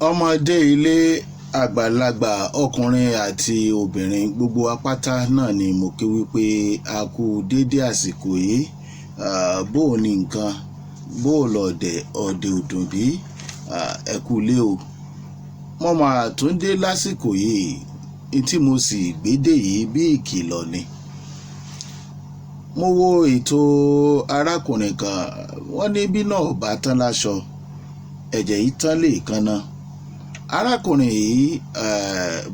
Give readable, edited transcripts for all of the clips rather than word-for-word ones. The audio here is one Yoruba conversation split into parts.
ọmọdé ilé, àgbàlagbà, ọkùnrin àti obìnrin, gbogbo apáta náà ni mo kí wípé a kú dédé àsìkò yìí. Bó o ní nǹkan, bó o lọ̀dẹ̀ òdùn bí, ẹ kú lé o. Mo máa tún dé lásìkò yìí tí mo sì gbédè yìí bí ìkìlọ̀ ni. Mo wo ètò arákùnrin kan, wọ́n ní bí náà bá tán láṣọ, ẹ̀jẹ̀ yìí tán lè kanna. Arákùnrin yìí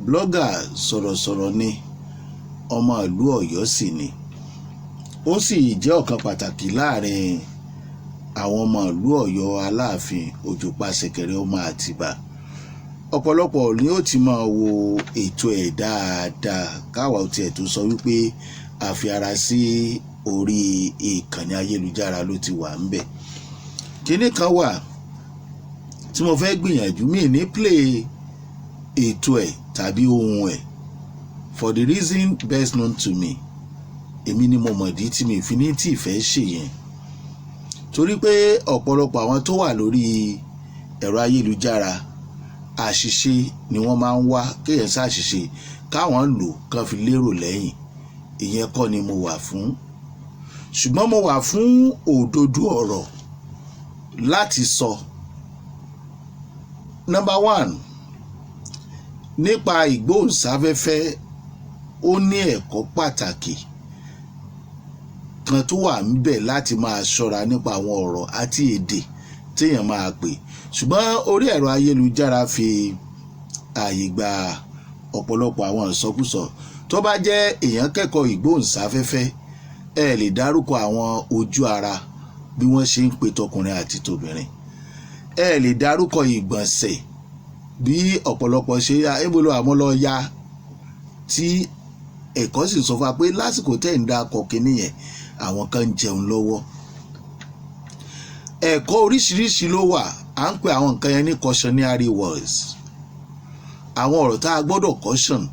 blogger sọ̀rọ̀sọ̀rọ̀ ni, ọmọ ìlú Ọ̀yọ́ sì ni. Ó sì jẹ́ ọ̀kan pàtàkì láàrin àwọn ọmọ ìlú Ọ̀yọ́ Aláàfin Òjòpá Ṣẹ̀kẹ̀rẹ̀ ọmọ Àtìbà. Ọ̀pọ̀lọpọ̀ ni ó ti máa wo ètò ẹ̀ dáadáa, káwa ó tiẹ̀ tó sọ wípé àfi ara sí orí ìkànnì ayélujára ló ti wà ń bẹ̀. Kíní kan wà tí mo fẹ́ gbìyànjú, mi ní play ètò ẹ̀ tàbí ohun ẹ̀ for the reason best known to me. Èmi ni mo mọ̀dí tí mi fi ní tí ìfẹ́ ṣe yẹn, torí pé ọ̀pọ̀lọpọ̀ àwọn tó wà lórí ẹ̀rọ ayélujára àṣìṣe ni wọ́n máa ń wá, kéèyàn ṣàṣìṣe káwọn lò kán fi lérò lẹ́yìn. Ìyẹn kọ́ ni mo wà fún, ṣùgbọ́n mo wà fún òdodo ọ̀rọ̀ láti sọ. Number one, nípa ìgbóhùnsáfẹ́fẹ́, ó ní ẹ̀kọ́ pàtàkì kan tó wà ńbẹ̀ láti máa ṣọ́ra nípa àwọn ọ̀rọ̀ àti èdè téèyàn máa pè. Ṣùgbọ́n orí ẹ̀rọ ayélujára fi ààyè gba ọ̀pọ̀lọpọ̀ àwọn ìsọkúsọ. Tó bá jẹ́ èèyàn kẹ́kọ̀ọ́ ìgbóhùnsáfẹ́fẹ́, ẹ lè dárúkọ àwọn ojú ara bí wọ́n ṣe ń pe tọkùnrin àti tobìnrin. Ẹ lè dárúkọ ìgbọ̀nsẹ̀ bí ọ̀pọ̀lọpọ̀ ṣe ébolo àmọ́ lọ ya, tí ẹ̀kọ́ sì sọ fún wa pé lásìkò tẹ́ ń dákọ̀ kínní yẹn àwọn kan ń jẹun lọ́wọ́. Ẹ̀kọ́ oríṣiríṣi ló wà, à ń pè àwọn nǹkan yẹn ní cautionary words. Àwọn ọ̀rọ̀ tá a gbọ́dọ̀ caution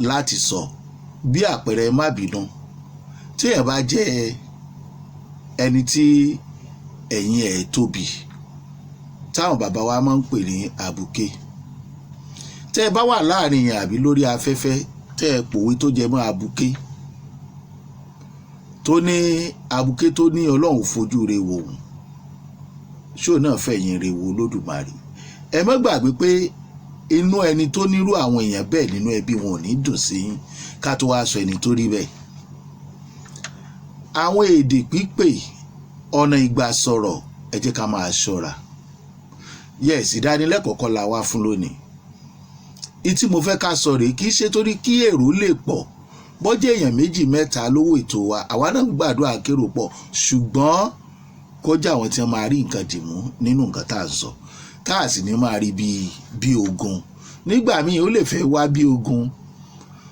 láti sọ, bí àpẹẹrẹ má bínú. Tí ẹ̀ bá jẹ́ ẹni tí ẹ̀yìn ẹ̀ tóbi, táwọn bàbá wa máa ń pè ní àbùké. Tẹ́ ẹ bá wà láàrin yẹn àbí lórí afẹ́fẹ́, tẹ́ ẹ pòwe tó jẹ mọ́ àbùké, tó ní àbùké tó ní Ọlọ́run fojú re wò ó, ṣó náà fẹ̀yìn re wò Olódùmarè. Ẹ má gbàgbé pé inú ẹni tó nírú àwọn èèyàn bẹ́ẹ̀ nínú ẹbí wọn ò ní dùn sí yín, ká tó wá sọ ẹni tó rí bẹ́ẹ̀. Àwọn èdè pípè, ọ̀nà ìgbà sọ̀rọ̀, ẹ jẹ́ ká máa ṣọ́ra. Yes, ìdánilẹ́kọ̀ọ́ kọ́ la wá fún lónìí. Ìtí mo fẹ́ ká sọ rèé, kì í ṣe torí kí èrò lè pọ̀. Bọ́jẹ́ èèyàn 2 mẹ́ta lówó ètò wa, àwa náà ń gbàdúrà kérò pọ̀, ṣùgbọ́n kó jẹ́ àwọn tí wọ́n máa rí nǹkan dìmú nínú nǹkan tá à ń sọ, tá à sì ní máa rí bí ogun. Nígbà míì ó lè fẹ́ wá bí ogun,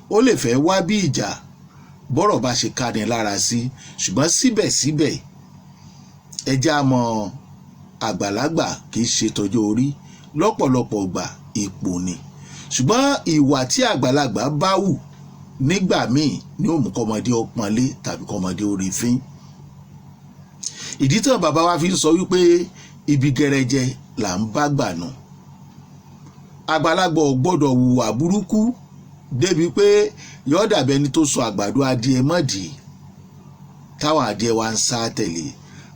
ó lè fẹ́ wá bí ìjà, bọ́rọ̀ bá ṣe ká ní lára sí. Ṣùgbọ́n síbẹ̀síbẹ̀ ẹ jẹ́ á mọ̀, àgbàlagbà kì í ṣe tọjọ́ orí, lọ́pọ̀lọpọ̀ ìgbà ipò ni. Ṣùgbọ́n ìwà tí àgbàlagbà bá wù nígbà míì ni ó mú kọ́mọdé ó pọ́nlé tàbí kọ́mọdé ó rí fín. Ìdí tán bàbá wa fi ń sọ wípé ibi gẹrẹjẹ là ń bá gbà nù. Àgbàlagbà ò gbọ́dọ̀ hùwà burúkú débi pé yóò dàbí ẹni tó sọ àgbàdo adìẹ mọ́dì táwọn adìẹ wa ń sá tẹ̀lé.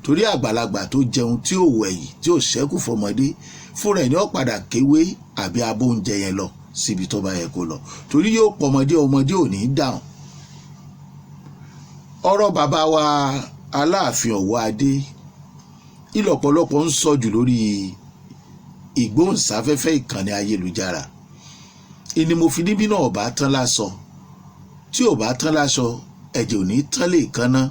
Torí àgbàlagbà tó jẹun tí ò wẹ̀yìn, tí ò ṣẹ́kù fọmọdé, fúnra ẹ̀ ní ó padà kéwé àbí abó oúnjẹ yẹn lọ síbi tó bá yẹ kó lọ, torí yóò pọmọdé, ọmọdé ò ní dáhùn. Ọ̀rọ̀ bàbá wa Aláàfin Ọ̀wọ́ Adé ìlọ̀pọ̀lọpọ̀ ń sọ jù lórí ìgbóhùnsáfẹ́fẹ́ ìkànnì ayélujára. Ìní mo fi níbí náà bá tán láṣọ, tí ò bá tán láṣọ, ẹ̀jẹ̀ ò ní tán lè kanná.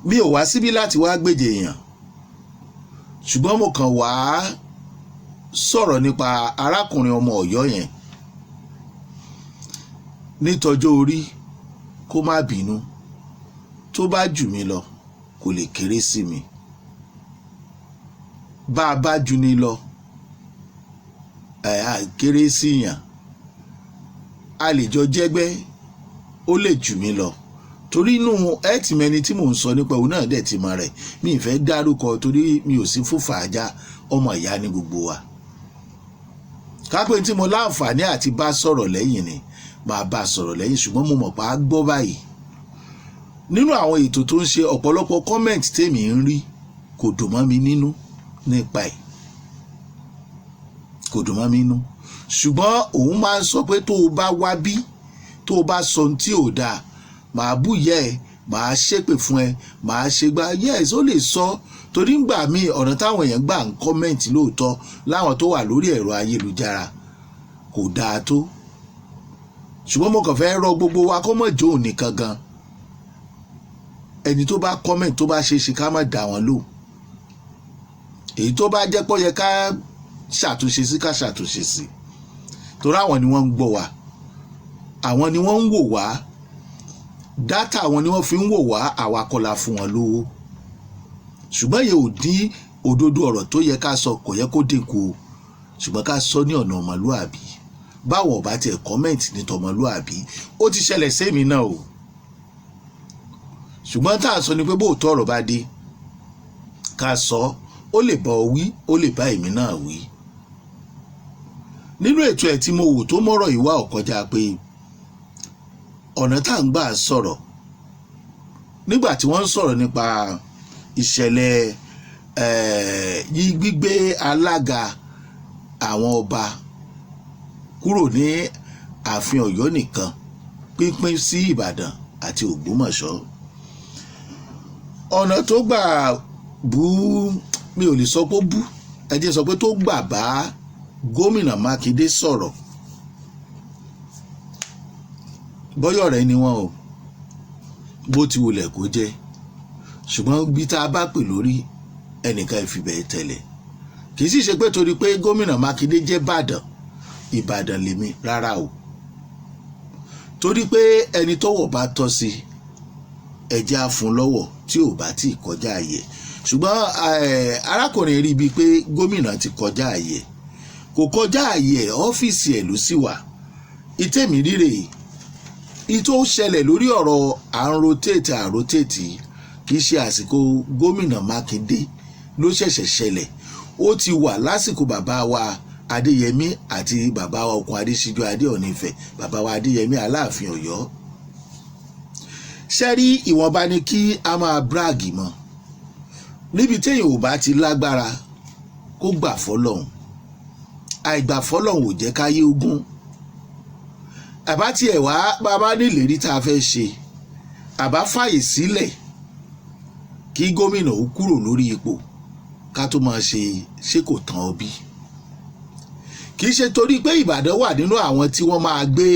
Mi ò wá síbí láti wá gbèjè èèyàn, ṣùgbọ́n mo kàn wá sọ̀rọ̀ nípa arákùnrin ọmọ Ọ̀yọ́ yẹn. Nítọjọ́ orí, kó má bínú, tó bá jù mí lọ kò lè kéré sí mi. Bá a bá jù ní lọ, kéré sí yàn, a lè jọ jẹ́gbẹ́, ó lè jù mí lọ. torí inú ẹ ti mẹni tí mò ń sọ nípa òun náà dẹ̀ ti mọ rẹ̀. Mi ì fẹ́ dárúkọ torí mi ò sí fún fàájà, ọmọ ìyá ní gbogbo wa. kápẹ́ tí mo láǹfààní àti bá sọ̀rọ̀ lẹ́yìn ni màá bá sọ̀rọ̀ lẹ́yìn, ṣùgbọ́n mo mọ̀ pé á gbọ́ báyìí. Nínú àwọn ètò tó ń ṣe, ọ̀pọ̀lọpọ̀ kọ́mẹ̀ntì tèmi ń rí kò dùn mọ́ mi nínú nípa ẹ̀, kò dùn mọ́ mi nínú. Ṣùgbọ́n òun máa ń sọ pé tó o bá wá bí, tó o bá sọ ohun tí ò dáa, màá bú yẹ ẹ, màá ṣépè fún ẹ, màá ṣe gbá. Yes, ó lè sọ, torí ńgbà míì ọ̀nà táwọn èèyàn gbà ń kọ́mẹ̀ntì lóòótọ́ láwọn tó wà lórí ẹ̀rọ ayélujára kò dáa tó. Ṣùgbọ́n mo kàn fẹ́ rọ gbogbo wa kó mọ̀ jó nìkan gan. Ẹni tó bá kọ́mẹ̀ntì tó bá ṣe é ṣe ká má dá wọn lò. Èyí tó bá jẹ́ pọ́ yẹ ká ṣàtúnṣe sí ká ṣàtúnṣe sí. Torí àwọn ni wọ́n ń gbọ́ wa, àwọn ni wọ́n ń wò wá, dátà àwọn ni wọ́n fi ń wò wá, àwa kọ́ la fún wọn lówó. Ṣùgbọ́n yẹ ò dín òdodo ọ̀rọ̀ tó yẹ ká sọ kò yẹ kó dínkù o, ṣùgbọ́n ká sọ ní ọ̀nà ọmọlúàbí. Báwo ọba tiẹ̀ kọ́mẹ̀ntì ní tọmọlúàbí, ó ti ṣẹlẹ̀ sẹ́mi náà o. Ṣùgbọ́n tá a sọ ni pé bóòtọ́ ọ̀rọ̀ bá dé ká sọ, ó lè bá ọ wí, ó lè bá èmi náà wí. Nínú ètò ẹ̀ tí mo wò tó mọ́rọ̀ ìwà ọ̀kọjá pé ọ̀nà tá à ń gbà sọ̀rọ̀ nígbà tí wọ́n ń sọ̀rọ̀ nípa ìṣẹ̀lẹ̀ gbígbé alága àwọn ọba kúrò ní ààfin Ọ̀yọ́ nìkan pínpín sí Ìbàdàn àti Ògbómọ̀ṣọ́. Ọ̀nà tó gbà bú, mi ò lè sọ pé bú, ẹ jẹ́ sọ pé tó gbà bá gómìnà Mákindé sọ̀rọ̀, bọ́yọ̀ rẹ̀ ni wọ́n o, bó ti wulẹ̀ kó jẹ́. Ṣùgbọ́n bí tá a bá pè lórí ẹnìkan ìfibẹ̀ tẹ̀lẹ̀, kì í sì ṣe pé torí pé gómìnà Mákindé jẹ́ Ìbàdàn lèmi, rárá o. Torí pé ẹni tọ́wọ̀ bá tọ́ sí ẹjẹ́ á fún lọ́wọ́ tí ò bá tí kọjá àyè. Ṣùgbọ́n arákùnrin rí bíi pé gómìnà ti kọjá àyè, kò kọjá àyè, ọ́fíìsì ẹ̀ ló sì wà. Ìtẹ̀mí rírè ìtò ṣẹlẹ̀ lórí ọ̀rọ̀ à ń rotate kì í ṣe àsìkò gómìnà Mákindé ló ṣẹ̀ṣẹ̀ ṣẹlẹ̀. Ó ti wà lásìkò bàbá wa Adéyẹmí àti bàbá wa Ọ̀kún Adésíjú Adéọ̀nífẹ̀, bàbá wa Adéyẹmí Aláàfin Ọ̀yọ́. Ṣẹ́rí ìwọ̀nba ni kí a máa bráàgì mọ́. Níbi téèyàn ò bá ti lágbára kó gbà fọ́lọ́hun. Àìgbà fọ́lọ́hun ò jẹ́ káyé ogún. Àbá tiẹ̀ wá bàbá nílérí tá a fẹ́ ṣe, àbá fàyè sílẹ̀ kí gómìnà ó kúrò lórí ipò ká tó máa ṣe kò tán ọbí. Kì í ṣe torí pé Ìbàdàn wà nínú àwọn tí wọ́n máa gbé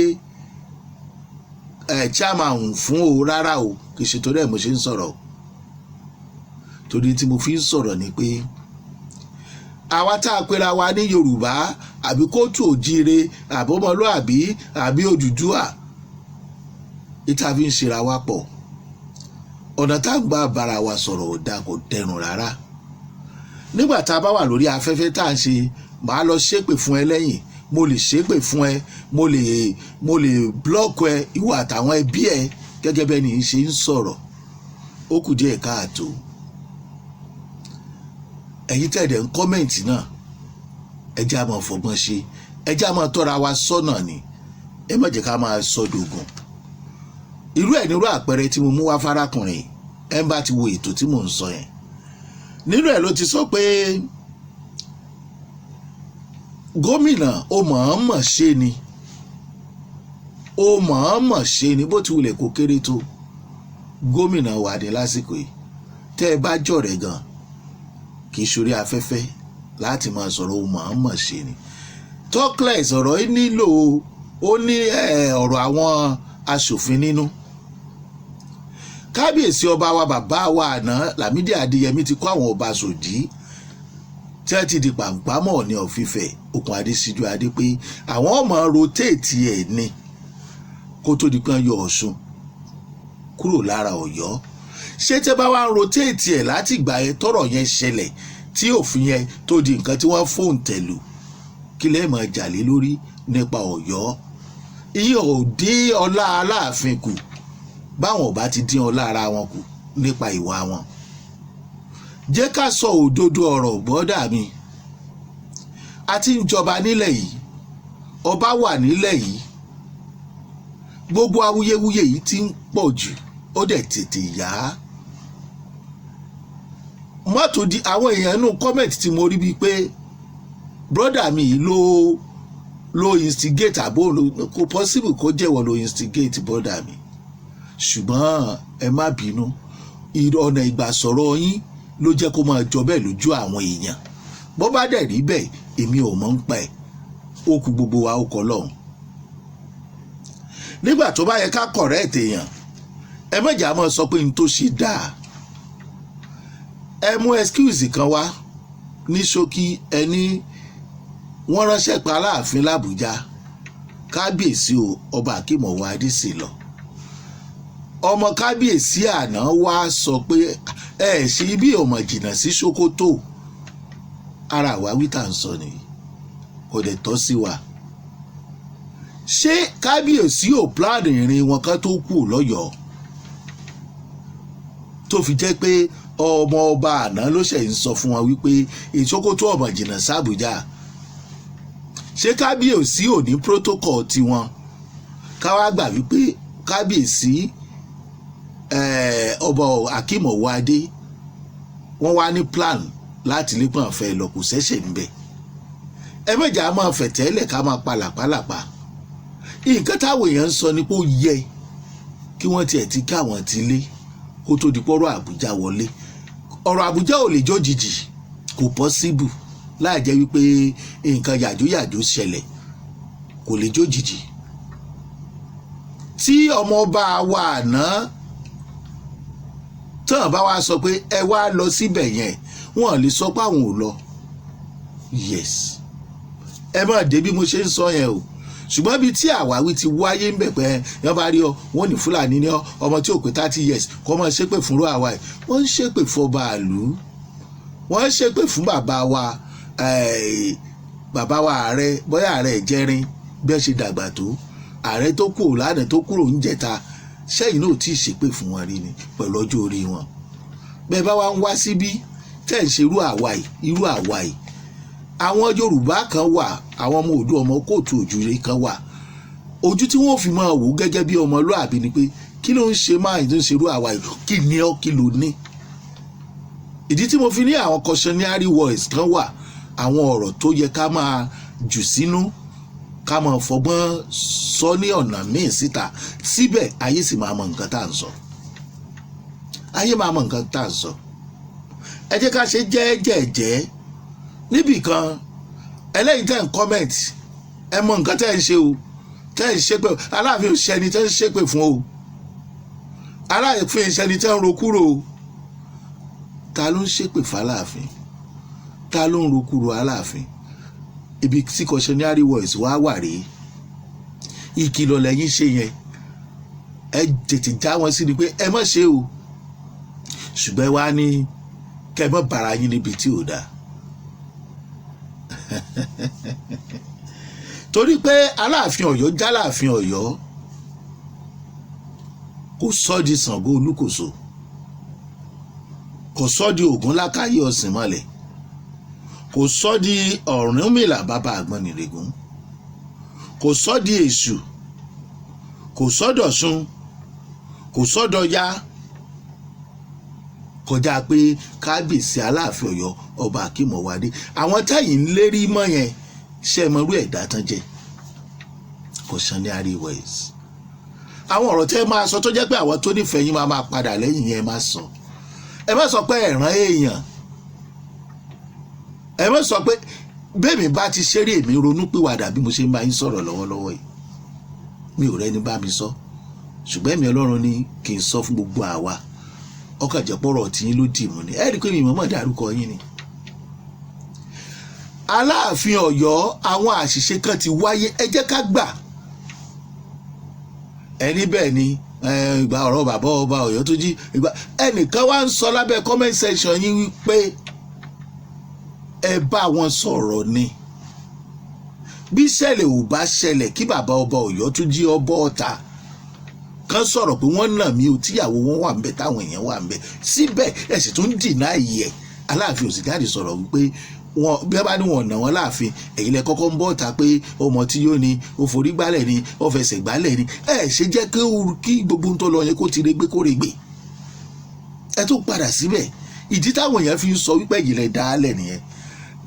chairman fún o, rárá o, kì í ṣe torí ẹ̀ mo ṣe ń sọ̀rọ̀. Torí tí mo fi ń sọ̀rọ̀ ni pé àwa tá a pera wa ní Yorùbá àbí kóòtù òjíire àbọ̀mọlúàbí àbí Odùduwà, ìta fi ń ṣera wa pọ̀. Ọ̀nà tá a gbà bára wa sọ̀rọ̀ ò dáa, kò dẹrùn rárá. Nígbà tá a bá wà lórí afẹ́fẹ́ tá à ń ṣe, màá lọ ṣépè fún ẹ lẹ́yìn, mo lè ṣépè fún ẹ, mo lè blọ́ọ̀kù ẹ, ìwọ àtàwọn ẹbí ẹ, gẹ́gẹ́ bẹ́ẹ̀ ni ṣe ń sọ̀rọ̀. Ó kù díẹ̀ káàtó. Ẹ̀yin tẹ̀dẹ̀ ń kọ́mẹ̀ntì náà, ẹ jẹ́ á máa fọgbọ́n ṣe, ẹ jẹ́ á máa tọ́ra wa sọ́nà ni, ẹ má jẹ́ ká máa sọdògùn. Irú ẹ̀ nírú àpẹẹrẹ tí mo mú wá fárákùnrin ẹ̀ ń bá ti wo ètò tí mò ń sọ yẹn. Nínú ẹ̀ ló ti sọ pé gómìnà ó mọ̀ọ́mọ̀ ṣe ni, ó mọ̀ọ́mọ̀ ṣe ni, bó ti wulẹ̀ kó kéré tó gómìnà wà ní lásìkò yìí. Tẹ́ ẹ bá jọ̀rẹ̀ gan kì í ṣorí afẹ́fẹ́ láti máa sọ̀rọ̀ ó mọ̀ọ́mọ̀ ṣe ni. Talkless ọ̀rọ̀ yìí nílò, ó ní ọ̀rọ̀ àwọn aṣòfin nínú. Kábíyèsí ọba wa bàbá wa àná Lámídì Adéyẹmí ti kó àwọn ọba sòdí tí wọ́n ti di pàǹpámọ̀ ní Ọ̀fífẹ́, Òkun Adésíjú Adé pé àwọn ọmọ rotate ẹ̀ ni kó tó di pé wọ́n yọ Ọ̀ṣun kúrò lára Ọ̀yọ́. Ṣé tẹ́ bá wá ń rotate ẹ̀ láti ìgbà yẹn tọ́rọ̀ yẹn ṣẹlẹ̀ tí òfin yẹn tó di nǹkan tí wọ́n fóun tẹ̀lú, kí lẹ́ẹ̀ máa jàlé lórí nípa Ọ̀yọ́? Ìyẹn ò dín ọlá Aláàfin kù, báwọn ò bá ti dín ọlá ara wọn kù nípa ìwà wọn. Jẹ́ ká sọ òdodo ọ̀rọ̀, bọ́dà mi. A ti ń jọba nílẹ̀ yìí ọba wà nílẹ̀ yìí gbogbo awuyewuye yìí ti ń pọ̀ jù ó dẹ̀ tètè yá. mọ́tò di àwọn èèyàn inú kọ́mẹ̀tì tí mo rí bíi pé brọ́dà mi ló instigate àbó kò possible kó jẹ́wọ́ ló instigate brọ́dà mi ṣùgbọ́n ẹ má bínú ọ̀nà ìgbàsọ̀rọ̀ yín ló jẹ́ kó máa jọ bẹ́ẹ̀ lójú àwọn èèyàn bó bá dẹ̀ rí bẹ́ẹ̀ èmi ò mọ̀ ń pa ẹ̀ ó kù gbogbo wa ó kọ́ lọ́hùn. nígbà tó bá yẹ ká correct èèyàn ẹ mọ̀jà máa sọ pé n tó ṣe dáa ẹ mú excuse kan wá ní ṣókí ẹni wọ́n ránṣẹ́ pa Aláàfin l'Àbújá kábíyèsí o ọba Akeem Owo Adésì lọ ọmọ kábíyèsí àná wá sọ pé ẹ ṣe bí ọmọ jìnnà sí Sókótó ara wa wíta ń sọ nìyí kò dẹ̀ tọ́ sí wa. ṣé kábíyèsí ò plan ìrìn wọn kan tó kù lọ́yọ̀ọ́ tó fi jẹ́ pé ọmọ ọba àná ló ṣe ń sọ fún wọn wípé Sókótó ọmọ jìnnà s'Àbújá ṣé kábíyèsí ò ní protocol tiwọn káwá gbà wípé kábíyèsí ọba Akeem Owo Adé wọ́n wá ní plan láti lépọn fẹ́ lọ kò ṣẹ̀ṣẹ̀ níbẹ̀ ẹ mẹ́jà máa fẹ̀tẹ́lẹ̀ ká máa palàpalàpà nǹkan táwọn èèyàn ń sọ ni pé ó yẹ kí wọ́n tiẹ̀ ti káwọn ti lé kó tó di pọ́rọ̀ Àbújá wọlé ọ̀rọ̀ Àbújá ò lè jójijì kò pọ́síbù láì jẹ́ wípé nǹkan yàjóyàjó ṣẹlẹ̀ kò lè jójijì tí ọmọ ọba wa àná tán bá wá sọ pé ẹ wá lọ síbẹ̀ yẹn wọ́n lè sọ pé àwọn ò lọ yes ẹ má dé bí mo ṣe ń sọ yẹn o ṣùgbọ́n bíi tí àwáwí ti wáyé ń bẹ̀ pé yẹn bá rí ọ wọ́n ní Fúlàní ní ọmọ tí ò pé 30 years kọ́ mọ́ ṣépè fúnrú àwa ẹ̀ wọ́n ń ṣépè fọba àlú wọ́n ń ṣépè fún bàbá wa ààrẹ bóyá ààrẹ ìjẹrin bí ẹ ṣe dàgbà tó ààrẹ tó kúrò lánàá tó kúrò ń jẹta sẹ́yìn náà tí ì ṣépè fún wọn rí ni pẹ̀lú ọjọ́ orí wọn bẹ́ẹ̀ bá wa ń wá síbí tẹ́ ń ṣe irú àwa yìí àwọn Yorùbá kan wà àwọn ọmọ Oòduà ọmọ kóòtù òjúre kan wà ojú tí wọ́n fi máa wò gẹ́gẹ́ bí ọmọlúàbí ni pé kí ló ń ṣe máa ń ṣe irú àwa yìí kí ni ọ́ kí ló ní. ìdí tí mo fi ní àwọn cautionary words kan wà àwọn ọ̀rọ̀ tó yẹ ká máa jù sínú ká máa fọgbọ́n sọ ní ọ̀nà míì síta síbẹ̀ ayé sì máa mọ nǹkan tá à ń sọ ayé máa mọ nǹkan tá à ń sọ ẹ jẹ́ ká ṣe jẹ́ẹ́jẹ́ẹ́jẹ́ níbì kan ẹlẹ́yìn tẹ́ ń comment ẹ mọ nǹkan tẹ́ ń ṣe o tẹ́ ń ṣépè Aláàfin òṣìṣẹ́ni tẹ́ ń ṣépè fún o Aláàfin òṣìṣẹ́ni tẹ́ ń ro kúrò o ta ló ń ṣépè f'Aláàfin ta ló ń ro kúrò Aláàfin ibi tí cautionary words wá wà rèé ìkìlọ̀ lẹ́yìn ṣe yẹn ẹ tètè já wọn sí ni pé ẹ má ṣe o ṣùgbọ́n ẹ wá ní kẹ́ ẹ má bára yín níbi tí ò dáa torí pé Aláàfin Ọ̀yọ́ jálàfin Ọ̀yọ́ kò sọ di Ṣàngó Olúkòso kò sọ di Ògúnlákáyé Ọ̀sìnmọ́lẹ̀ kò sọ di Ọ̀rúnmìlà bàbá Àgbọnnìrègún kò sọ di Èṣù kò sọ d'Ọ̀ṣun kò sọ d'Ọya kọjá pé kábíyèsí Aláàfin Ọ̀yọ́ ọba Akeem Owo Adé àwọn táyìn ń lérí mọ́ yẹn ṣe mọ̀rú ẹ̀dá tán jẹ́ cautionary words àwọn ọ̀rọ̀ tẹ́ máa sọ tó jẹ́ pé àwọn tó nífẹ̀ẹ́ yín máa padà lẹ́yìn yẹn máa sọ ẹ má sọ pé ẹ̀ràn èèyàn ẹ má sọ pé bẹ́ẹ̀mi bá ti ṣeré èmi ronú pìwàdà bí mo ṣe ń bá yín sọ̀rọ̀ lọ́wọ́lọ́wọ́ yìí mi ò rẹ́ni bá mi sọ ṣùgbọ́n ẹ̀mí Ọlọ́run ni kì í sọ fún gbogbo àwa ọkàn jẹ́pọ̀rọ̀ tí yín ló dì mú ni ẹ rí i pé mi mọ̀mọ́ dárúkọ yín ni. Aláàfin Ọ̀yọ́ àwọn àṣìṣe kan ti wáyé ẹ jẹ́ ká gbà ẹni bẹ́ẹ̀ ni ìgbà ọ̀rọ̀ bàbá ọba Ọ̀yọ́ tó jí ìgbà ẹnìkan wá ń sọ lábẹ́ comment section yín wípé ẹ bá wọn sọ̀rọ̀ ni bí ṣẹlẹ̀ ò bá ṣẹlẹ̀ kí bàbá ọba Ọ̀yọ́ tó jí ọbọ̀ ọ̀tá kan sọ̀rọ̀ pé wọ́n nà mí o tíyàwó wọn wà ń bẹ táwọn èèyàn wà ń bẹ síbẹ̀ ẹ sì tún dìnnà ìyẹ Aláàfin ò sì jáde sọ̀rọ̀ wípé wọn bí wọ́n bá ní wọn ọ̀nà wọn láàfin ẹ̀yin lẹ kọ́kọ́ ń bọ̀ ta pé ọmọ tí yóò ní ó forí gbálẹ̀ ni ó fẹsẹ̀ gbálẹ̀ ni ṣe jẹ́ kí gbogbo ń tó lọ yẹn kó ti regbé kó regbè ẹ tó padà síbẹ̀ ìdí táwọn èèyàn fi ń sọ wípé ẹ̀yin lẹ dálẹ̀ nìyẹn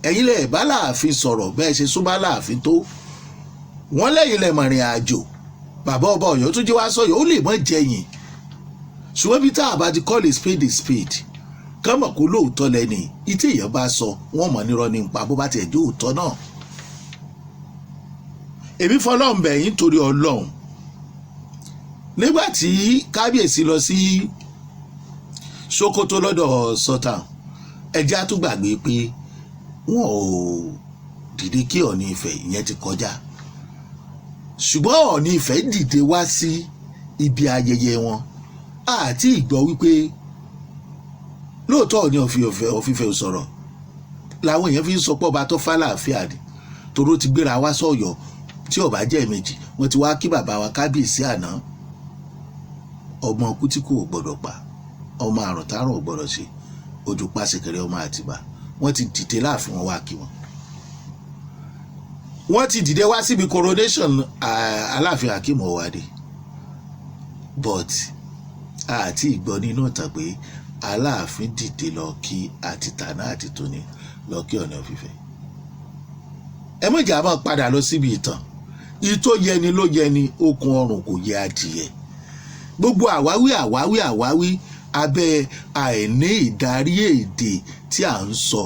ẹ̀yin lẹ bá láàfin sọ̀rọ̀ bẹ́ẹ̀ ṣe súnmọ́ láàfin tó wọ́n lẹ́yìn lẹ mọ̀rìn àjò bàbá ọba Ọ̀yọ́ tó jẹ́ wá sọ̀yọ́ ó lè mọ̀ jẹyìn ṣùgbọ́n bí tá a bá ti call a spade kọ́mọ̀ kó lóòótọ́ lẹ́ni ìtí èèyàn bá sọ wọ́n mọ̀ nírọ́ ní pa bó bá tiẹ̀ jó òótọ́ náà. èmi fọlọ́run bẹ̀ yín torí Ọlọ́run nígbà tí kábíyèsí lọ sí Sókótó lọ́dọ̀ Sultan ẹjẹ́ á tún gbàgbé pé wọn ò dìde kí Ọọ̀ni Ifẹ̀ ìyẹn ti kọjá ṣùgbọ́n Ọọ̀ni Ifẹ̀ dìde wá sí ibi ayẹyẹ wọn àti ìgbọ́ wípé lóòótọ́ ní ọ̀fífẹ́ sọ̀rọ̀ làwọn èèyàn fi ń sọ pé ọba tó fàlàáfíà ni toró ti gbéra wá sọ̀yọ́ tí ọba jẹ́ méjì wọ́n ti wá kí bàbá wa kábíyèsí àná ọmọ kútíkù ò gbọ́dọ̀ pa ọmọ àrùntárùn ò gbọ́dọ̀ ṣe ojú pàṣẹkẹrẹ ọmọ Àtìbà wọ́n ti dìde láàfin wọn wá kí wọn. wọ́n ti dìde wá síbi coronation Aláàfin Akeem Ọwádé but àti ìgbọ́ nínú ìtàn pé Aláàfin dìde lọ kí àti tàná àti tóní lọ kí Ọọ̀ni of Ifẹ̀. ẹ mọ̀jà máa padà lọ síbi ìtàn ìtò yẹni ló yẹni okùn ọrùn kò yẹ adìyẹ gbogbo àwáwí abẹ́ àìní ìdarí èdè tí à ń sọ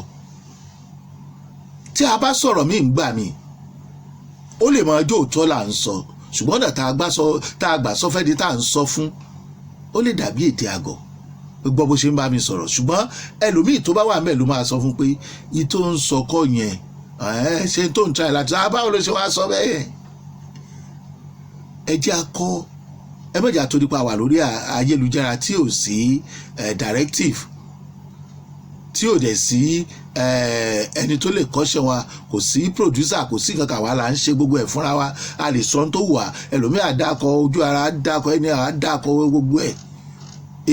tí a bá sọ̀rọ̀ mí ń gbà mí ó lè máa jó òótọ́ là ń sọ ṣùgbọ́n ọ̀nà tá a gbà sọ fẹ́ di tá à ń sọ fún ó lè dàbí èdè àgọ̀ gbọ́ bó ṣe ń bá mi sọ̀rọ̀ ṣùgbọ́n ẹlòmíì tó bá wà mẹ́ẹ̀ ló máa sọ fún pé ìtò ń sọ kọ́ yẹn ṣe tó ń try láti báwo ló ṣe wá sọ bẹ́ẹ̀ ẹ jẹ́ akọ́ ẹ mẹ́jà tó nípa wà lórí ayélujára tí ò sí directive tí ò dẹ̀ sí ẹni tó lè kọ́ṣẹ́ wa kò sí producer kò sí kankan wa là ń ṣe gbogbo ẹ̀ fúnra wa a lè sọ tó wà ẹlòmíì àdàkọ ojú ara àdàkọ ẹni àdàkọ gbogbo ẹ̀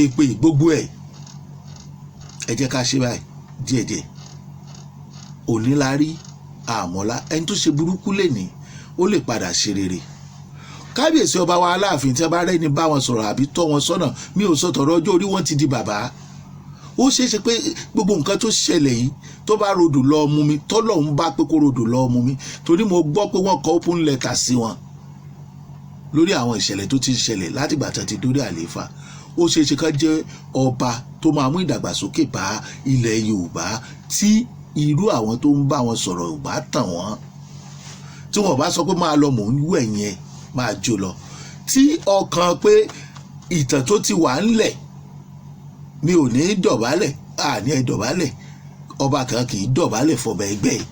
èpè gbogbo ẹ̀ ẹ jẹ́ ká ṣe báyìí díẹ̀díẹ̀ onílárí àmọ́lá ẹni tó ṣe burúkú lè ní ó lè padà ṣe rere kábíyèsí ọba wa Aláàfin tí a bá rẹ́ni bá wọn sọ̀rọ̀ àbí tọ́ wọn sọ́nà mi ò sọ tọ̀rọ̀ ọjọ́ orí wọn ti di bàbá ó ṣeé ṣe pé gbogbo nǹkan tó ṣẹlẹ̀ yìí tó bá rodò lọ mú mi tọ́lọ́hún bá pé kó rodò lọ mú mi torí mo gbọ́ pé wọ́n kọ open letter sí wọn lórí àwọn ìṣẹ̀lẹ̀ tó ti ń ṣẹlẹ̀ látìgbà tó ti dórí àlééfà ó ṣeé ṣe ká jẹ́ ọba tó máa mú ìdàgbàsókè bá ilẹ̀ Yorùbá tí irú àwọn tó ń bá wọn sọ̀rọ̀ ò bá tàn wọ́n tí wọ́n bá sọ pé máa lọ mò ń wú ẹ̀yìn ẹ̀ máa jó lọ tí ọkàn pé ìtàn tó ti wà ńlẹ̀ mi ò ní dọ̀bálẹ̀ àní ẹ dọ̀bálẹ̀ ọba kan kì í dọ̀bálẹ̀ fọba ẹgbẹ́ ẹ̀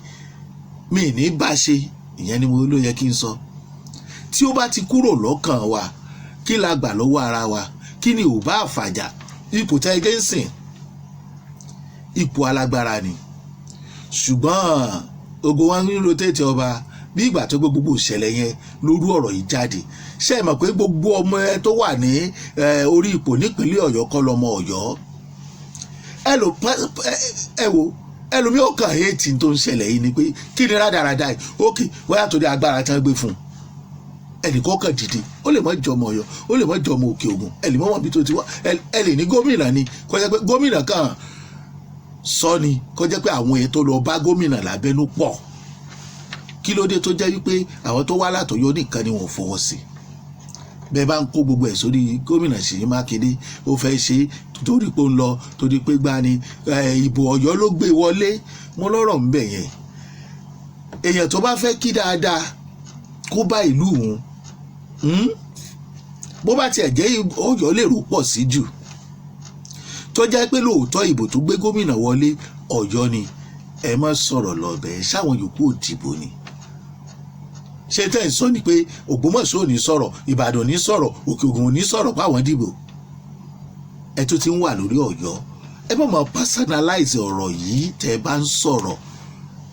mi ní bá ṣe ìyẹn ni mo ló yẹ kí n sọ tí ó bá ti kúrò lọ́kàn wa kí la gbà lọ́wọ́ ara wa kí ni ò bá fàjà ipò tẹ́ ẹgẹ́ ń sìn ipò alágbára ni ṣùgbọ́n ogun wọn ń rotate ọba bí ìgbà tó gbogbo ìṣẹ̀lẹ̀ yẹn lórí ọ̀rọ̀ yìí jáde ṣé ẹ mọ̀ pé gbogbo ọmọ ẹ tó wà ní orí ipò nípínlẹ̀ Ọ̀yọ́ kọ́ lọ́mọ Ọ̀yọ́ ẹ wo ẹlòmí ó kàn éètì tó ń ṣẹlẹ̀ yìí ni pé kí ni rádaràda yìí ókè wáyà tó dé agbára tán gbé fún un ẹnìkan kàn dìde ó lè mọ jọmọ Ọ̀yọ́ ó lè mọ jọmọ Òkè Ògùn ẹ lè mọ wọn bí tó ti wá ẹ lè ní gómìnà ni kó jẹ́ pé gómìnà kan sọ ni kó jẹ́ pé àwọn èèyàn tó lọ bá gómìnà lábẹ́nú pọ̀ kí ló dé tó jẹ́ wípé àwọn tó wá látọ̀yọ́ nìkan ni wọ́n fọwọ́ sí bẹ́ẹ̀ bá ń kó gbogbo ẹ̀ sórí gómìnà Ṣèyí Mákindé ó fẹ́ ṣe torí pé ó ń lọ torí pé gbá ni ìbò Ọ̀yọ́ ló gbé wọlé mo lọ́rọ̀ ń bẹ̀ yẹn èèyàn tó bá fẹ́ kí dáadáa kó bá ìlú òun bó bá tiẹ̀ jẹ́ Ọ̀yọ́ lè rò pọ̀ sí jù tó jẹ́ pé lóòótọ́ ìbò tó gbé gómìnà wọlé Ọ̀yọ́ ni ẹ má sọ̀rọ̀ lọ́bẹ̀ ṣáwọn yòókù òdìbò ni ṣé tẹ́ ẹ̀ sọ ni pé Ògbómọ̀ṣọ́ ò ní sọ̀rọ̀ Ìbàdàn ò ní sọ̀rọ̀ Òkè Ògùn ò ní sọ̀rọ̀ páwọn dìbò ẹ tó ti ń wà lórí Ọ̀yọ́ ẹ má máa personalize ọ̀rọ̀ yìí tẹ́ ẹ bá ń sọ̀rọ̀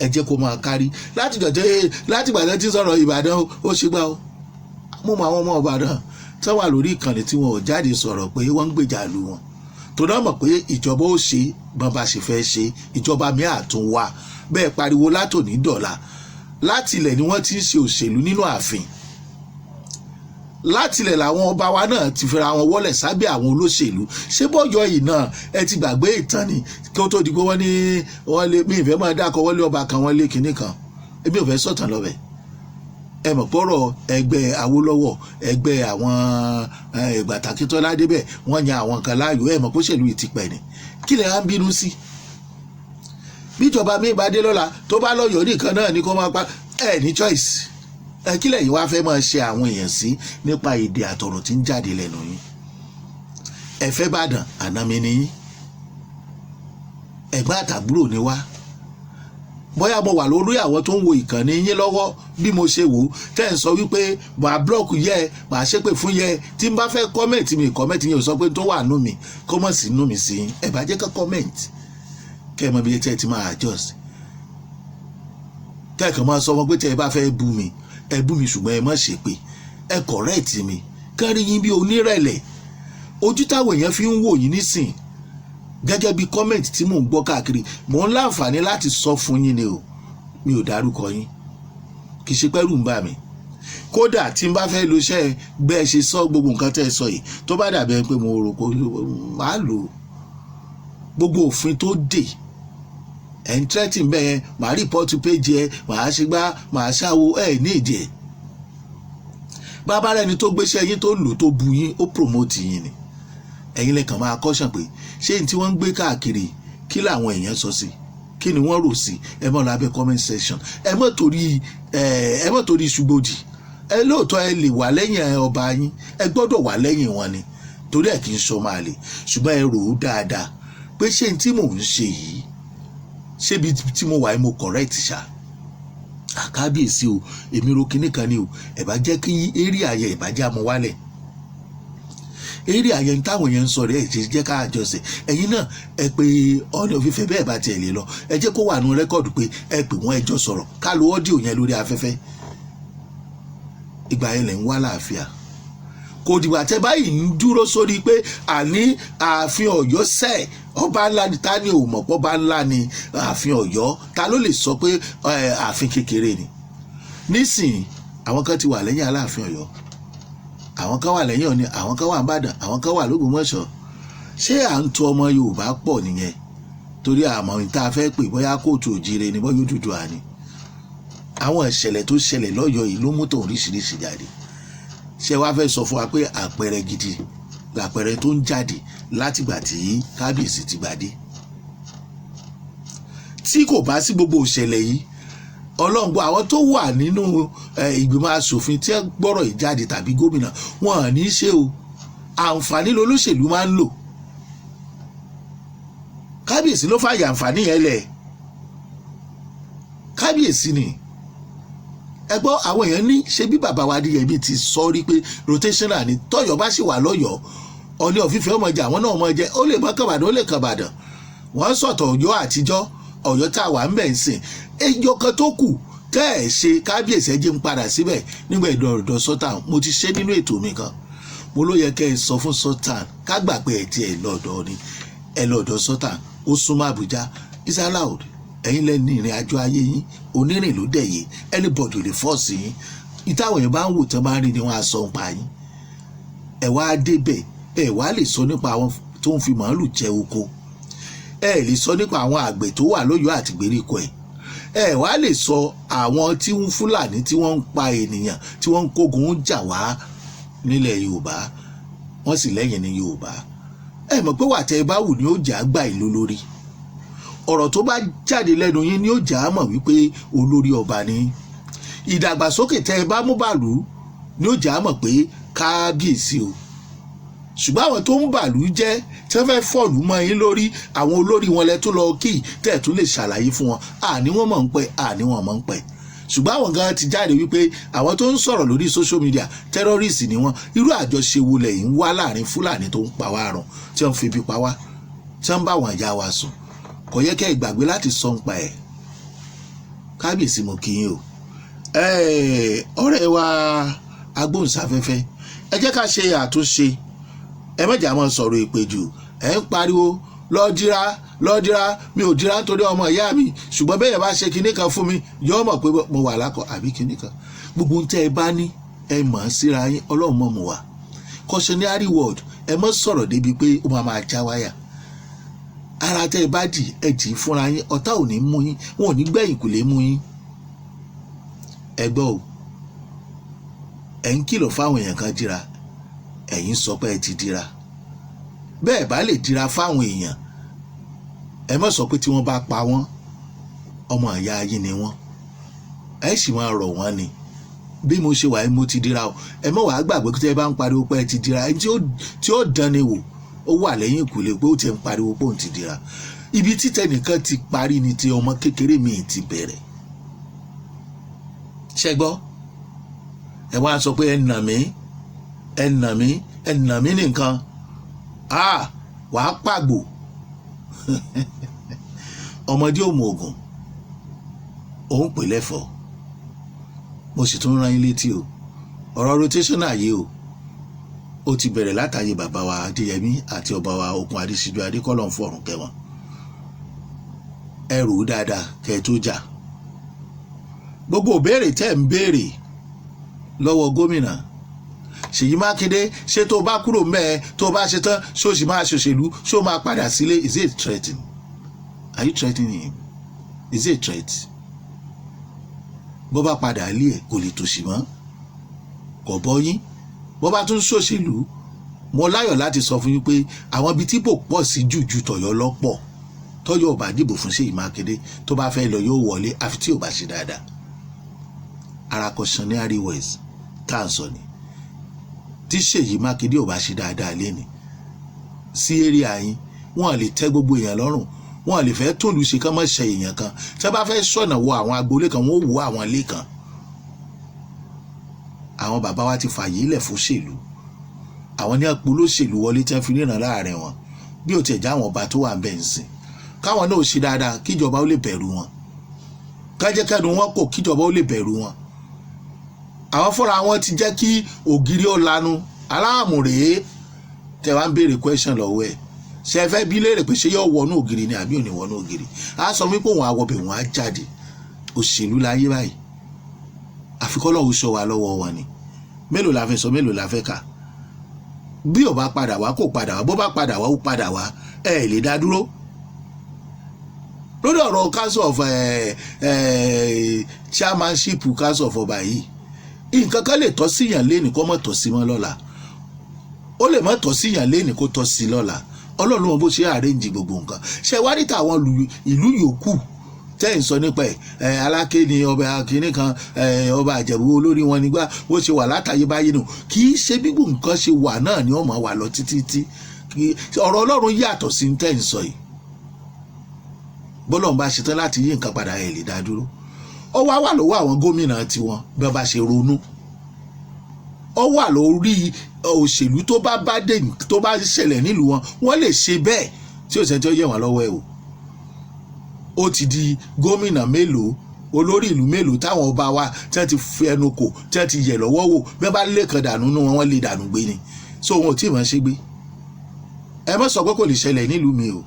ẹ jẹ́ kó máa kárí láti gbàdán tí sọ̀rọ̀ Ìbàdàn ó ṣe gbá o mo mọ àwọn ọmọ Ìbàdàn tó wà lórí ìkànnì tí wọn ò jáde sọ̀rọ̀ pé wọ́n ń gbèjà lu wọn tó náà mọ̀ pé ìjọba ó ṣe bọ́n bá ṣe fẹ́ ṣe, ìjọba mi àtún wà bẹ́ẹ̀ pariwo látòní dọ̀la. Láti ilẹ̀ ni wọ́n ti ń ṣe òṣèlú nínú ààfin, láti ilẹ̀ làwọn ọba wa náà ti fira wọn wọlẹ̀ sábẹ́ àwọn olóṣèlú. Ṣé bọ́jọ́ yìí náà ẹ ti gbàgbé ìtàn ni kí ó tó di pé wọ́n ní wọ́n lé, mi ìfẹ́ máa dákọ̀ wọ́n lé ọba kan wọ́n lé kinní kan, èmi ò fẹ́ sọ̀tàn lọ́bẹ̀. Ẹ mọ̀ pọ̀rọ̀ ẹgbẹ́ Awólọ́wọ̀, ẹgbẹ́ àwọn Ìgbàtàkítọ́lá débẹ̀ wọ́n yan àwọn kan láàyò, ẹ mọ̀ pé òṣèlú yìí ti pẹ́ ni, kí lè á ń bínú sí? Bíjọba mi bá dé lọ́la tó bá lọ́yọ̀ọ́ nìkan náà ni kó máa pa ẹ ní choice. Kí lẹ̀yin wá fẹ́ máa ṣe àwọn èèyàn sí nípa èdè àtọ̀rọ̀ tí ń jáde lẹ́nu yín? Ẹ fẹ́ Ìbàdàn àná mi ni yín, ẹ̀gbọ́n àtàbúrò ni wá. Bóyá mo wà lórí àwọn tó ń wo ìkànnì yín lọ́wọ́ bí mo ṣe wò tẹ́ ń sọ wípé màá blọ́ọ̀kù yẹ màá ṣépè fún yẹ, tí n bá fẹ́ kọ́mẹ̀ntì mi kọ́mẹ̀ntì yẹn ò sọ pé tó wà nú mi kó mọ̀ sí nú mi sí yín. Ẹ bá jẹ́ ká kọ́mẹ̀ntì kẹ́ ẹ mọ bí ẹ ti máa adjust. Kẹ́ẹ̀kan máa sọ wọn pé tẹ́ ẹ bá fẹ́ bú mi ẹ bú mi, ṣùgbọ́n ẹ má ṣépè, ẹ correct mi, kárí yín bí onírẹ̀lẹ̀. Ojú táwọn èèyàn fi ń wò yín nísìn gẹ́gẹ́ bí comment tí mò ń gbọ́ káàkiri, mò ń láǹfààní láti sọ fún yín ni o, mi ò dárúkọ yín, kì í ṣe pẹ́rù ń bà mí. Kódà tí n bá fẹ́ lo iṣẹ́ bẹ́ẹ̀ ṣe sọ gbogbo nǹkan tẹ́ ẹ sọ yìí tó bá dàbí ẹni pé mo rò pé màá lò ó. Gbogbo òfin tó dè ẹ̀ ń tẹ́tì bẹ́ẹ̀ yẹn, màá rìpọ́tù péjì ẹ, màá ṣe gbá, màá ṣáwo ẹ̀ ní ìdí ẹ̀. Bàbá rẹ̀ ni tó gbéṣẹ́ yín tó lò tó bu yín, ó promote yín ni. Ẹ̀yin lẹ́kàn máa caution pé ṣé ní tí wọ́n ń gbé káàkiri kí làwọn èèyàn sọ sí, kí ni wọ́n rò sí? Ẹ mọ̀ lábẹ́ comment section, ẹ mọ̀ torí ṣùgbọ́dì. Ẹ lóòótọ́ ẹ lè wà lẹ́yìn ọba yín, ẹ gbọ́dọ̀ wà lẹ́yìn wọn ni, torí ẹ̀ kì í sọ máa lè. Ṣùgbọ́n ẹ rò ó dáadáa pé ṣé ní tí mò ń ṣe yìí, ṣé bí tí mo wà mo correct ṣá? Àkábíyèsí o, èmi ro kinní kan ni o, ẹ bá jẹ́ kí eré ayẹ ìbàjẹ́ àmọ́ wálẹ̀. Eré ayẹ ń táwọn èèyàn ń sọ rẹ̀ ẹ̀ jẹ́ ká àjọṣe. Ẹ̀yin náà ẹ pé Ọọ̀ni of Ifẹ̀ bẹ́ẹ̀ bá tiẹ̀ lè lọ, ẹ jẹ́ kó wà nù rẹ́kọ̀dù pé ẹ pè wọ́n ẹjọ́ sọ̀rọ̀, ká lo ọ́díò yẹn lórí afẹ́fẹ́. Ìgbà yẹn lẹ̀ ń wá láàfíà. Kò dìgbà tẹ́ báyìí ń dúró sórí pé àní ààfin Ọ̀yọ́ sẹ́ẹ̀ ọba ńlá ni, ta ni ò mọ̀ pé ọba ńlá ni ààfin Ọ̀yọ́? Ta ló lè sọ pé ààfin kékeré ni? Nísìnyí àwọn kan ti wà lẹ́yìn Aláàfin Ọ̀yọ́, àwọn kan wà lẹ́yìn Ọ̀ọ̀ni, àwọn kan wà Ìbàdàn, àwọn kan wà l'Ógbómọ̀ṣọ́. Ṣé à ń tò ọmọ Yorùbá pọ̀ nìyẹn? Torí àmọ́ ní tá a fẹ́ pè bóyá kóòtù òjìire ni bóyá Odùduwà ni. Àwọn ìṣẹ̀lẹ̀ tó ṣẹlẹ̀ lọ́yọ̀ọ́ yìí ló mú tó oríṣiríṣi jáde. Ṣé wàá fẹ́ sọ fún wa pé àpẹẹrẹ gidi làpẹẹrẹ tó ń jáde látìgbà tí kábíyèsí ti gbadé? Tí kò bá sí gbogbo ìṣẹ̀lẹ̀ yìí, ọlọ́ngbọ́n àwọn tó wà nínú ìgbìmọ̀ asòfin tí ẹ gbọ́rọ̀ ìjáde tàbí gómìnà wọn à ní ṣe o. Àǹfààní lolóṣèlú máa ń lò. Kábíyèsí ló fàyè àǹfààní yẹn lẹ̀. Kábíyèsí ni. Ẹ gbọ́ àwọn èèyàn ní ṣe bí bàbá wa Adéyẹmí ti sọ rí pé rotational ni, tọ́yọ́ bá sì wà lọ́yọ̀ọ́ Ọọ̀ni of Ifẹ̀ ọmọ jẹ àwọn náà ọmọ jẹ, ó lè bọ́ kàbàdàn ó lè kàbàdàn. Wọ́n sọ̀tọ̀ Ọ̀yọ́ àtijọ́, Ọ̀yọ́ tá a wà ń bẹ̀ ń sìn. Ẹjọ́ kan tó kù tẹ́ ẹ̀ ṣe kábíyèsí ẹjẹ́ ń padà síbẹ̀ nígbà ìdọ̀rọ̀dọ̀ Sultan. Mo ti ṣe nínú ètò mi kan, mo ló yẹ kẹ́ ẹ sọ fún Sultan ká gbà pé ẹ ti ẹ lọ́dọ̀ ni, ẹ lọ́dọ̀ Sultan, ó súnmọ́ Àbújá, is allowed. Ẹ̀yin lẹ́ni ìrìn àjò ayé yín, onírìn ló dẹ̀yẹ, anybody lè fọ́ọ̀sì yín. Ìtàwọn èèyàn bá ń wò tán bá ń rí ni wọ́n á sọ ń pa yín. Ẹ wá débẹ̀, ẹ wá lè sọ nípa àwọn tó ń fi màálù jẹ oko, ẹ lè sọ nípa àwọn àgbẹ̀ tó wà lọ́yọ̀ọ́ àti gbèríko ẹ̀, ẹ wá lè sọ àwọn tí ń Fúlàní tí wọ́n ń pa ènìyàn, tí wọ́n ń kógun jà wá nílẹ̀ Yorùbá, wọ́n sì lẹ́yìn ní Yorùbá. Ẹ mọ̀ pé wà tẹ́ ẹ bá wù ní ó jà gbà ìlú lórí. Ọ̀rọ̀ tó bá jáde lẹ́nu yín ni ó jà á mọ̀ wípé olórí ọba ni. Ìdàgbàsókè tẹ́ ẹ bá mú bàlú ni ó jà á mọ̀ pé kábíyèsí o. Ṣùgbọ́n àwọn tó ń bàlú jẹ́ tí wọ́n fẹ́ fọ̀lú mọ́ yín lórí, àwọn olórí wọn lẹ tó lọ kí tẹ́ ẹ̀ tún lè ṣàlàyé fún wọn, àní wọ́n mọ̀ ń pẹ́, àní wọ́n mọ̀ ń pẹ́. Ṣùgbọ́n àwọn gan ti jáde wípé àwọn tó ń sọ̀rọ̀ lórí social media terrorist ni wọ́n. Irú àjọṣe wo lẹ̀yin ń wá láàrin Fúlàní tó ń pa wá run, tí wọ́n fi ibi pa wá, tí wọ́n bá wọn ìyá wa sùn? Kò yẹ kẹ́ ẹ gbàgbé láti sọ ń pa ẹ̀. Kábíyèsí mo kí yín o. Ọ̀rẹ́ wa agbóhùnsáfẹ́fẹ́, ẹ jẹ́ ká ṣe àtúnṣe. Ẹ má jà mọ́ sọ̀rọ̀ èpè jù, ẹ̀ ń pariwo lọ́ọ́ dira mi ò dira nítorí ọmọ ìyá mi ṣùgbọ́n bẹ́ẹ̀ yẹn bá ṣe kinní kan fún mi yóò mọ̀ pé mo wà lákọ̀ àbí kinní kan gbogbo ń tẹ́ ẹ bá ní ẹ mọ̀ ọ́n síra yín ọlọ́run mọ̀ mọ̀ wá cautionary word ẹ mọ̀ sọ̀rọ̀ débi pé ó máa já wáyà ara tẹ́ ẹ bá dì ẹ dì í fúnra yín ọ̀tá ò ní mú yín wọn ò ní gbẹ̀yìn kò lè mú yín ẹ gbọ́ o ẹ̀ ń kìlọ̀ fáwọn èèyàn kan dira ẹ̀yin sọ pé ẹ ti dira bẹ́ẹ̀ bá lè dira fáwọn èèyàn ẹ má sọ pé tí wọ́n bá pa wọ́n ọmọ ìyá yín ni wọ́n ẹ sì máa rọ̀ wọ́n ni bí mo ṣe wà mo ti dira o ẹ má wàá gbàgbé pé tí ẹ bá ń pariwo pé ẹ ti dira ẹni tí ó dán ni wò ó wà lẹ́yìn ìkùlé pé ó ti ń pariwo pé òun ti dira ibi títẹ nìkan ti parí ni ti ọmọ kékeré mi ti bẹ̀rẹ̀ ṣẹ́gbọ́ ẹ wá sọ pé ẹ nà mí nìkan wàá pàgbò ọmọdé ò mọ ògùn òun pè lẹ́fọ̀ọ́ mo sì tún rán yín létí o ọ̀rọ̀ rotational yìí o ó ti bẹ̀rẹ̀ látàyè bàbá wa Adéyẹmí àti ọba wa Okùn Adésíjú Adékọ́lọ́ ń fọ̀rùn kẹwọn ẹ rò ó dáadáa kẹ́ ẹ tó jà gbogbo ìbéèrè tẹ́ ń béèrè lọ́wọ́ gómìnà Ṣèyí Mákindé ṣé tó bá kúrò mẹ́ẹ̀ tó bá ṣe tán ṣó sì máa ṣòṣèlú ṣó máa padà sílé is it threatening are you threatening him is it threat bó bá padà lé ẹ̀ kò lè tòṣì mọ́ kò bọ́ yín bó bá tún ṣòṣèlú mo láyọ̀ láti sọ fún yín pé àwọn ibi tí bò pọ̀ sí jù tọ̀yọ́ lọ́pọ̀ tọ́yọ̀ ò bá dìbò fún Ṣèyí Mákindé tó bá fẹ́ lọ yóò wọlé àfi tí ò bá ṣe dáadáa ara cautionary words tá à ń sọ ni tí Ṣèyí Mákindé ò bá ṣe dáadáa léni sí èrè yín wọn lè tẹ́ gbogbo èèyàn lọ́rùn wọn lè fẹ́ tóòlù ṣe kán mọ́ ṣe èèyàn kan tí wọ́n bá fẹ́ sọ̀nà wọ àwọn agboolé kan wọ́n wọ àwọn ilé kan àwọn bàbá wa ti fààyè ilẹ̀ fún ṣèlú àwọn ní àpò olóṣèlú wọlé tí wọ́n fi ríran láàrin wọn bí ó tiẹ̀ já àwọn ọba tó wà ń bẹ̀ ń sìn káwọn náà ṣe dáadáa kíjọba ó lè bẹ̀rù wọn kájẹ́kẹ́nu wọn kò kíjọba ó lè bẹ̀rù wọn àwọn fúnra wọn ti jẹ́ kí ògiri ó lanu aláàmù rèé tẹ wá ń béèrè question lọ́wọ́ ẹ̀ ṣe fẹ́ bí léèrè pé ṣé yóò wọnú ògiri ni àbí ò ní wọnú ògiri á sọ wípé òun àwọbẹ̀ òun á jáde òṣèlú láyé báyìí àfikọ́ lọ́wọ́ sọ wa lọ́wọ́ wọn ni mélòó la fẹ́ sọ mélòó la fẹ́ kà bí ò bá padà wá kò padà wá bó bá padà wá ó padà wá ẹ lè dá dúró lórí ọ̀rọ̀ council of chairmanship council of ọba yìí nǹkan kan lè tọ́ síyàn léni kó mọ̀ tọ́ sí mọ́ lọ́la ó lè mọ̀ tọ́ síyàn léni kó tọ́ sí lọ́la ọlọ́run wọn bó ṣe àrẹ́ǹjì gbogbo nǹkan ṣe wá níta àwọn ìlú yòókù tẹ́ ń sọ nípa ẹ̀ Aláké ni ọba akínní kan ọba Àjẹ̀bú olórí wọn nígbà bó ṣe wà látàyè báyìí nù kì í ṣe bí nǹkan ṣe wà náà ni wọ́n máa wà lọ títí ọ̀rọ̀ ọlọ́run yàtọ̀ sí tẹ́ ń sọ yìí bọ́lọ̀ ń bá ṣetán láti yí nǹkan padà ẹ̀ lè dá dúró ó wá wà lọ́wọ́ àwọn gómìnà tiwọn bí wọ́n bá ṣe ronú ó wà lórí òṣèlú tó bá ṣẹlẹ̀ nílùú wọn wọ́n lè ṣe bẹ́ẹ̀ tí òṣèlú tó yẹ wọ́n lọ́wọ́ ẹ̀ o ó ti di gómìnà mélòó olórí ìlú mélòó táwọn ọba wa tí wọ́n ti fi ẹnu kò tí wọ́n ti yẹ̀ lọ́wọ́ wò bí wọ́n bá lè kàn dànù nù wọn wọ́n lè dànù gbé ni so wọn ò tí ì máa ṣe gbé ẹ má sọ pé kò lè ṣẹlẹ̀ nílùú mi o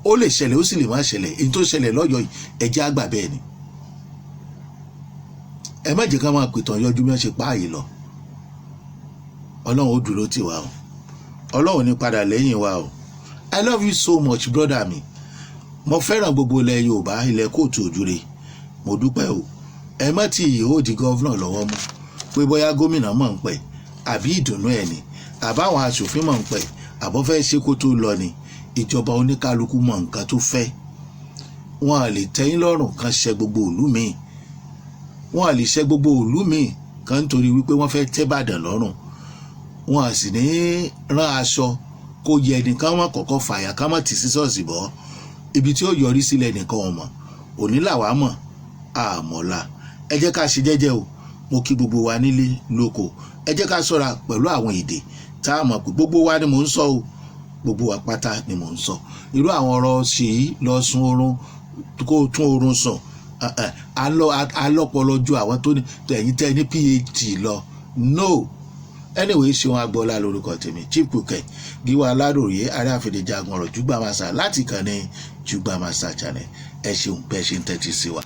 ó lè ṣẹlẹ̀ ó sì lè má ṣẹlẹ̀ èyí tó ṣẹlẹ̀ lọ́yọ̀ọ́ yìí ẹ̀jẹ̀ àgbà bẹ́ẹ̀ ni ẹ má jẹ́ ká máa pìtàn yọjú bí wọ́n ṣe páàyè lọ ọlọ́run ó dúró tì wá o ọlọ́run ní padà lẹ́yìn wa o I love you so much brother mi mo fẹ́ràn gbogbo ilẹ̀ Yorùbá ilẹ̀ kóòtù òjúre mo dúpẹ́ o ẹ má tí ìyó di gọ́vnà lọ́wọ́ mú pé bóyá gómìnà mọ̀ ń pẹ́ àbí ìdùnnú ẹ̀ ni àbáwọn aṣòfin mọ̀ ń pẹ́ àbọ̀ fẹ́ ṣe kó tó lọ ni ìjọba oníkálukú mọ̀ nǹkan tó fẹ́ wọn à lè tẹ́yìn lọ́rùn kan ṣe gbogbo ìlú míì wọn à lè ṣe gbogbo ìlú míì kan nítorí wípé wọ́n fẹ́ tẹ́ Ìbàdàn lọ́rùn wọn à sì ní rán aṣọ kó yẹ nìkan wọn kọ́kọ́ fàyà ká mọ̀ tì sí ṣọ́ọ̀ṣì bọ́ ibi tí ó yọrí sílẹ̀ nìkan wọn mọ̀ òní làwa mọ̀ àmọ́lá ẹ jẹ́ ká ṣe jẹ́jẹ́ o mo kí gbogbo wa nílé lóko ẹ jẹ́ ká ṣọ́ra pẹ̀lú àwọn èdè tá a mọ̀ pé gbogbo wa ni mò ń sọ o gbogbo wa pátá ni mò ń sọ irú àwọn ọ̀rọ̀ Ṣèyí lọ sun oorun kó tún oorun sùn alọ́pọlọ ju àwọn tó ní ẹ̀yìn tẹ́ ní PhD lọ no anyway Ṣeun Agboola lórúkọ tèmi Chief Bukky Gíwá Aláròyé ààrẹ àfẹ̀dẹ̀jagun ọ̀rọ̀ Jùgbàmásà láti kàn ní Jùgbàmásà channel ẹ ṣeun bẹ́ẹ̀ ṣe ń tẹ́tí sí wa.